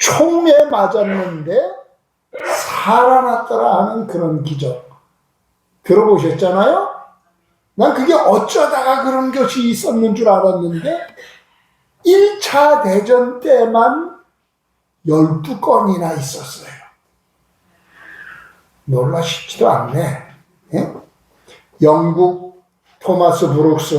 총에 맞았는데 살아났더라 하는 그런 기적 들어보셨잖아요? 난 그게 어쩌다가 그런 것이 있었는 줄 알았는데 1차 대전 때만 12건이나 있었어요. 놀라시지도 않네. 예? 영국 토마스 브룩스,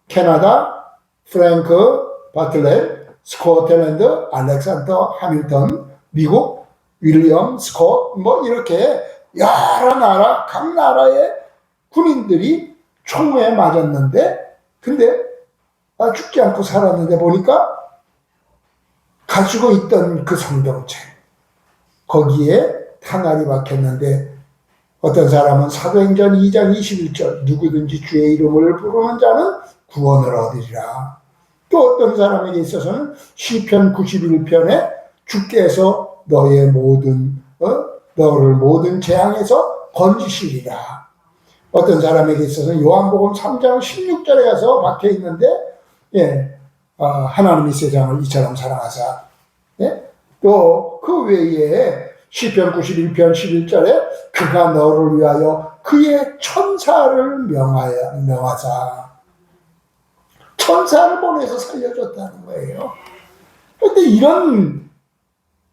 캐나다 프랭크 바틀렛, 스코틀랜드 알렉산더 해밀턴, 미국 윌리엄 스콧, 뭐 이렇게 여러 나라, 각 나라의 군인들이 총에 맞았는데, 근데 죽지 않고 살았는데 보니까 가지고 있던 그 성경책, 거기에 탄알이 박혔는데, 어떤 사람은 사도행전 2장 21절 누구든지 주의 이름을 부르는 자는 구원을 얻으리라. 또 어떤 사람에게 있어서는 시편 91편에 주께서 너의 너를 모든 재앙에서 건지시리라. 어떤 사람에게 있어서는 요한복음 3장 16절에 가서 박혀 있는데, 하나님이 세상을 이처럼 사랑하사. 또 그 외에 시편 91편 11절에 그가 너를 위하여 그의 천사를 명하사. 천사를 보내서 살려줬다는 거예요. 그런데 이런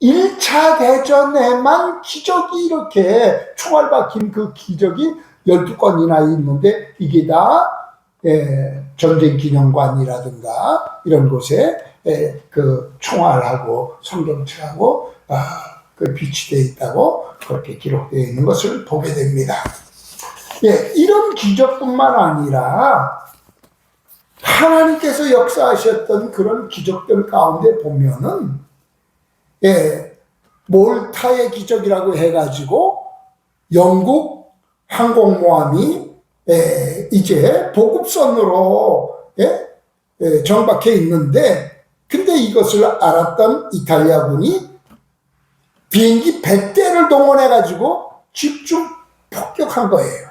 1차 대전에만 기적이 이렇게 총알 박힌 그 기적이 12건이나 있는데 이게 다 전쟁 기념관이라든가 이런 곳에 그 총알하고 성경책하고 그 비치되어 있다고 그렇게 기록되어 있는 것을 보게 됩니다. 이런 기적뿐만 아니라 하나님께서 역사하셨던 그런 기적들 가운데 보면은 몰타의 기적이라고 해가지고 영국 항공모함이 이제 보급선으로 정박해 있는데, 근데 이것을 알았던 이탈리아군이 비행기 100대를 동원해가지고 집중 폭격한 거예요.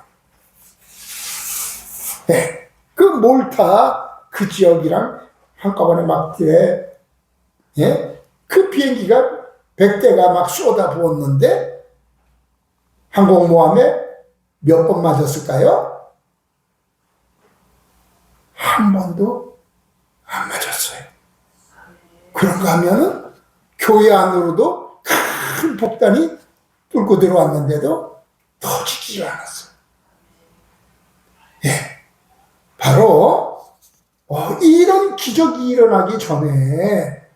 그 몰타 그 지역이랑 한꺼번에 막 그 비행기가 100대가 막 쏟아 부었는데 항공모함에 몇 번 맞았을까요? 한 번도 안 맞았어요. 그런가 하면은 교회 안으로도 큰 폭탄이 뚫고 들어왔는데도 터지지 않았어요. 바로 이런 기적이 일어나기 전에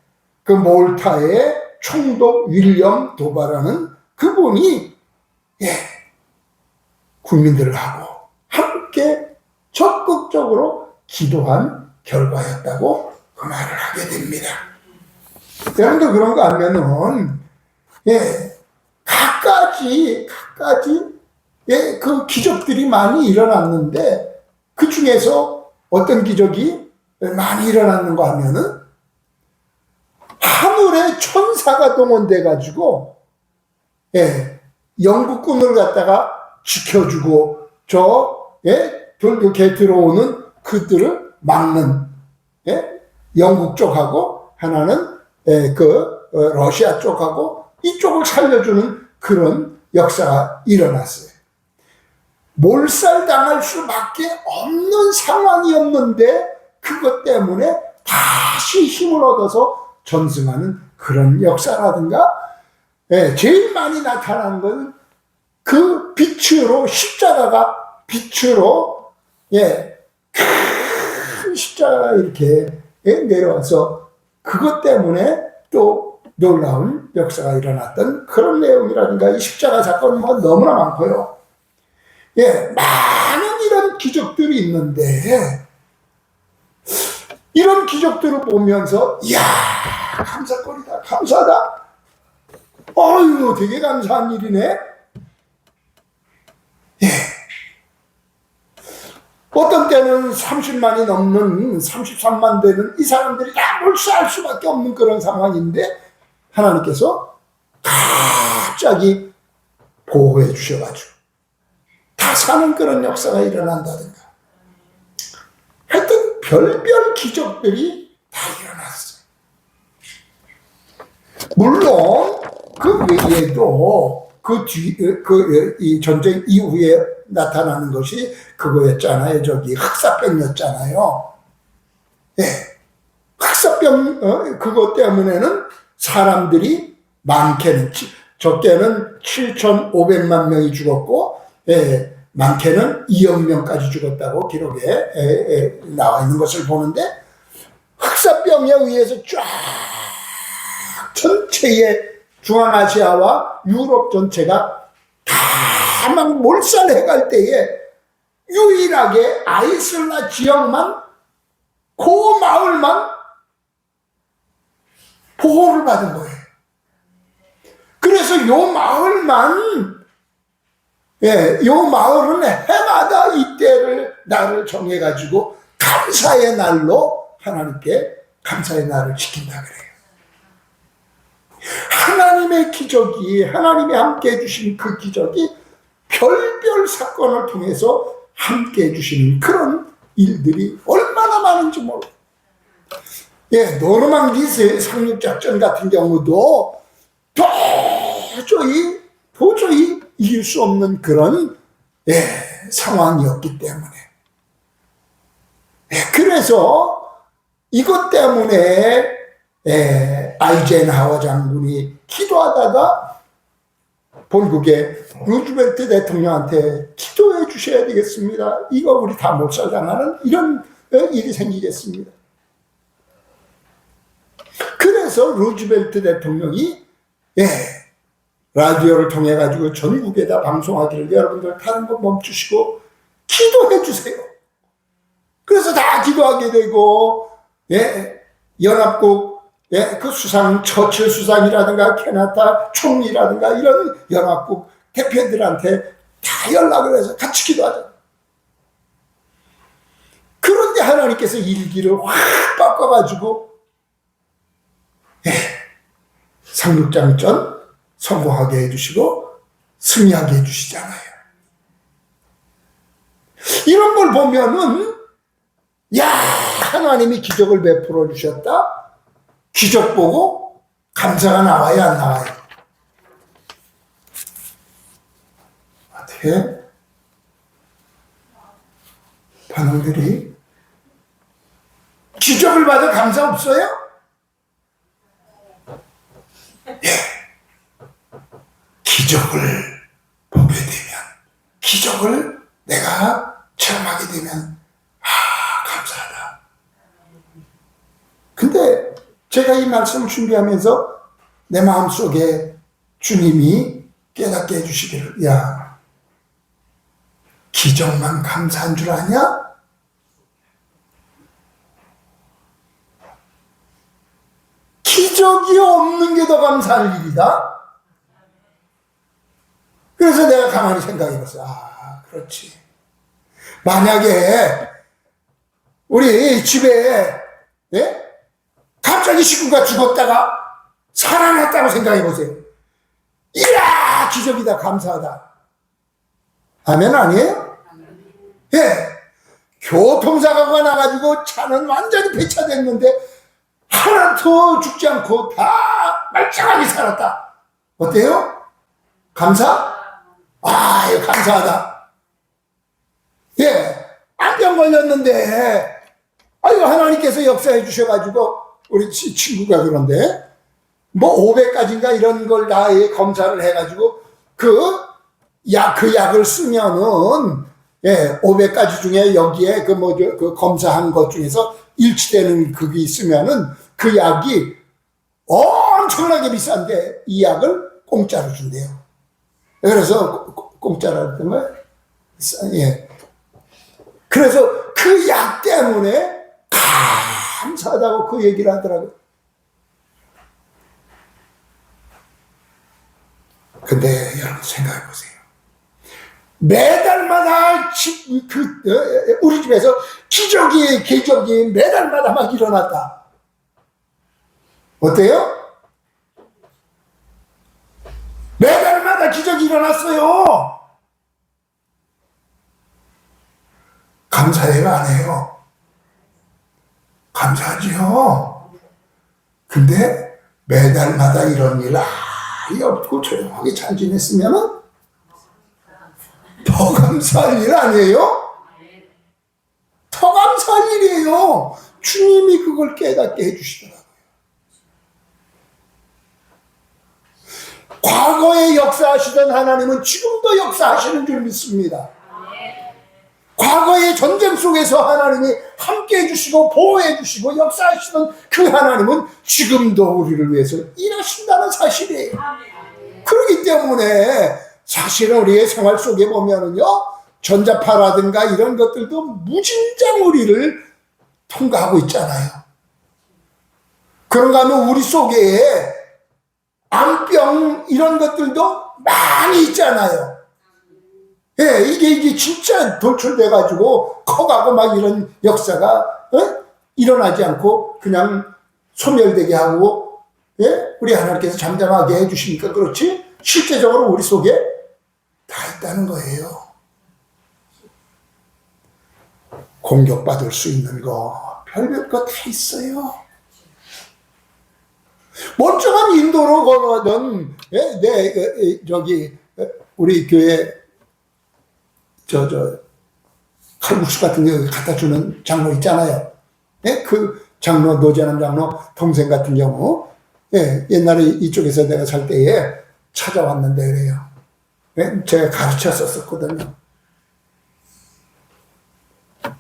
그 몰타의 총독 윌리엄 도바라는 그분이 국민들하고 함께 적극적으로 기도한 결과였다고 그 말을 하게 됩니다. 여러분도 그런 거 알면은 각가지 그 기적들이 많이 일어났는데 그 중에서 어떤 기적이 많이 일어났는가 하면은 하늘에 천사가 동원돼 가지고 영국군을 갖다가 지켜주고 이렇게 들어오는 그들을 막는 영국 쪽하고 하나는 러시아 쪽하고 이쪽을 살려주는 그런 역사가 일어났어요. 몰살당할 수밖에 없는 상황이었는데 그것 때문에 다시 힘을 얻어서 전승하는 그런 역사라든가, 제일 많이 나타난 건 그 빛으로 십자가가 빛으로 큰 십자가가 이렇게 내려와서 그것 때문에 또 놀라운 역사가 일어났던 그런 내용이라든가, 이 십자가 사건은 뭐 너무나 많고요. 많은 이런 기적들이 있는데 이런 기적들을 보면서 이야, 감사거리다, 감사하다, 어휴, 되게 감사한 일이네. 어떤 때는 30만이 넘는 33만 되는 이 사람들이 다 몰수할 수밖에 없는 그런 상황인데 하나님께서 갑자기 보호해 주셔가지고 다 사는 그런 역사가 일어난다든가, 하여튼 별별 기적들이 다 일어났어요. 물론 그 외에도 이 전쟁 이후에 나타나는 것이 그거였잖아요. 저기 흑사병이었잖아요. 예. 흑사병, 그것 때문에는 사람들이 많게는, 적게는 7,500만 명이 죽었고, 예, 많게는 2억 명까지 죽었다고 기록에 나와 있는 것을 보는데, 흑사병에 의해서 쫙 전체의 중앙아시아와 유럽 전체가 다 막 몰살해갈 때에 유일하게 아이슬라 지역만, 그 마을만 보호를 받은 거예요. 그래서 요 마을만, 예, 요 마을은 해마다 이때를, 날을 정해가지고 감사의 날로 하나님께 감사의 날을 지킨다 그래요. 하나님의 기적이, 하나님이 함께 해주신 그 기적이 별별 사건을 통해서 함께 해주시는 그런 일들이 얼마나 많은지 몰라요. 예, 노르망디 상륙작전 같은 경우도 도저히 이길 수 없는 그런, 예, 상황이었기 때문에. 예, 그래서 이것 때문에, 예, 아이젠하워 장군이 기도하다가 본국의 루즈벨트 대통령한테 기도해 주셔야 되겠습니다. 이거 우리 다 몰살당하는 이런 일이 생기겠습니다. 그래서 루즈벨트 대통령이, 예, 라디오를 통해 가지고 전국에다 방송하기를, 여러분들 다른 거 멈추시고 기도해 주세요. 그래서 다 기도하게 되고, 예, 연합국, 예, 그 수상, 처칠 수상이라든가 케나타 총리라든가 이런 연합국 대표들한테 다 연락을 해서 같이 기도하자. 그런데 하나님께서 일기를 확 바꿔가지고, 예, 상륙작전 성공하게 해주시고 승리하게 해주시잖아요. 이런 걸 보면은, 야, 하나님이 기적을 베풀어 주셨다. 기적 보고 감사가 나와요, 안 나와요? 어떻게? 반응들이 기적을 받아 감사 없어요? 예. 기적을 보게 되면, 기적을 내가 체험하게 되면, 감사하다. 근데 제가 이 말씀을 준비하면서 내 마음속에 주님이 깨닫게 해주시기를, 야, 기적만 감사한 줄 아냐? 기적이 없는 게 더 감사할 일이다. 그래서 내가 가만히 생각해 봤어요. 그렇지. 만약에 우리 집에, 예? 갑자기 식구가 죽었다가 살아났다고 생각해 보세요. 이야, 기적이다, 감사하다. 아멘 아니에요? 예. 교통사고가 나가지고 차는 완전히 폐차됐는데 하나도 죽지 않고 다 멀쩡하게 살았다. 어때요? 감사? 이거 감사하다. 예. 암병 걸렸는데, 하나님께서 역사해 주셔가지고, 우리 친구가 그런데, 뭐 500가지인가 이런 걸 다 검사를 해가지고, 그 약을 쓰면은, 예, 500가지 중에 여기에 그 검사한 것 중에서 일치되는 그게 있으면은 그 약이 엄청나게 비싼데 이 약을 공짜로 준대요. 그래서 공짜로 했던 거예요. 예. 그래서 그 약 때문에 감사하다고 그 얘기를 하더라고요. 근데 여러분 생각해 보세요. 매달마다 우리 집에서 기적이 매달마다 막 일어났다. 어때요? 매달마다 기적이 일어났어요. 감사해요, 안 해요? 감사하지요. 근데 매달마다 이런 일 아예 없고 조용하게 잘 지냈으면 더 감사할 일 아니에요? 더 감사할 일이에요. 주님이 그걸 깨닫게 해주시더라고요. 과거에 역사하시던 하나님은 지금도 역사하시는 줄 믿습니다. 과거의 전쟁 속에서 하나님이 함께 해주시고 보호해주시고 역사하시던 그 하나님은 지금도 우리를 위해서 일하신다는 사실이에요. 그렇기 때문에 사실은 우리의 생활 속에 보면은요, 전자파라든가 이런 것들도 무진장 우리를 통과하고 있잖아요. 그런가 하면 우리 속에 암병 이런 것들도 많이 있잖아요. 예, 이게 진짜 돌출돼가지고 커가고 막 이런 역사가 일어나지 않고 그냥 소멸되게 하고, 예, 우리 하나님께서 잠잠하게 해주시니까 그렇지 실제적으로 우리 속에 다 있다는 거예요. 공격받을 수 있는 거 별별 거 다 있어요. 멀쩡한 인도로 걸어가던 우리 교회 칼국수 같은 거 갖다 주는 장로 있잖아요. 예? 그 장로, 노재남 장로 동생 같은 경우, 예, 옛날에 이쪽에서 내가 살 때에 찾아왔는데 그래요. 예? 제가 가르쳤었거든요.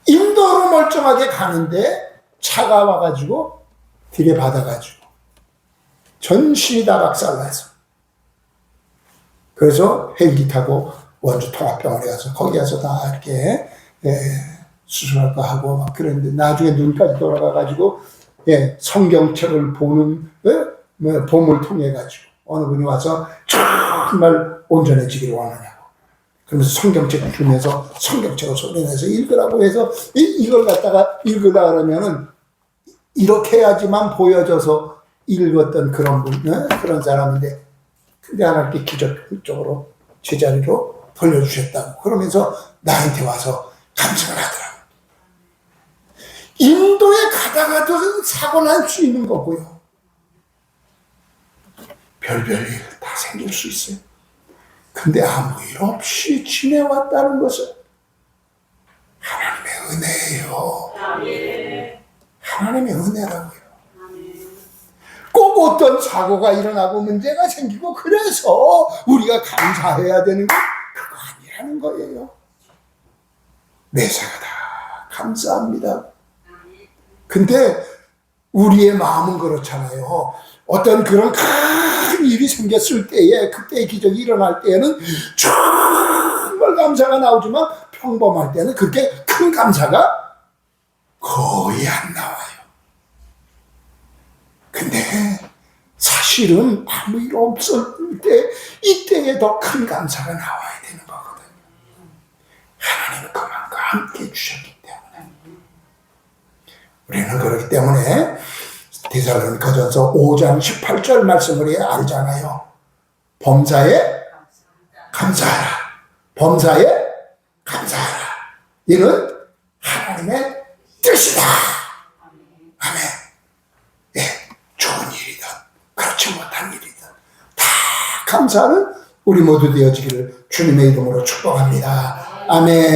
인도로 멀쩡하게 가는데 차가 와가지고 들이받아가지고 전신이 다 박살나서, 그래서 헬기 타고 원주 통합병원에 가서 거기 가서 다 이렇게 수술할 거 하고 막 그랬는데, 나중에 눈까지 돌아가가지고 성경책을 보는 봄을 통해 가지고 어느 분이 와서 정말 온전해지기를 원하냐고, 그러면서 성경책 주면서 성경책을 소리내서 읽으라고 해서 이걸 갖다가 읽으라 그러면은 이렇게 해야지만 보여져서 읽었던 그런 분, 그런 사람인데, 근데 하나님께 기적적으로 제자리로 돌려주셨다고 그러면서 나한테 와서 감사를 하더라고요. 인도에 가다가도 사고 날 수 있는 거고요. 별별 일 다 생길 수 있어요. 근데 아무 일 없이 지내왔다는 것은 하나님의 은혜예요. 하나님의 은혜라고요. 꼭 어떤 사고가 일어나고 문제가 생기고 그래서 우리가 감사해야 되는 게 그거 아니라는 거예요. 매사가 다 감사합니다. 근데 우리의 마음은 그렇잖아요. 어떤 그런 큰 일이 생겼을 때에, 그때의 기적이 일어날 때에는 정말 감사가 나오지만 평범할 때는 그렇게 큰 감사가 거의 안 나와요. 근데 사실은 아무 일 없을 때, 이때에 더 큰 감사가 나와야 되는 거거든요. 하나님은 그만큼 함께 해주셨기 때문에. 우리는 그렇기 때문에 데살로니가전서 5장 18절 말씀을 알잖아요. 범사에 감사하라. 범사에 감사하라. 이는 하나님의 뜻이다. 아멘. 예, 좋은 일이든 그렇지 못한 일이든 다 감사하는 우리 모두 되어지기를 주님의 이름으로 축복합니다. 아멘.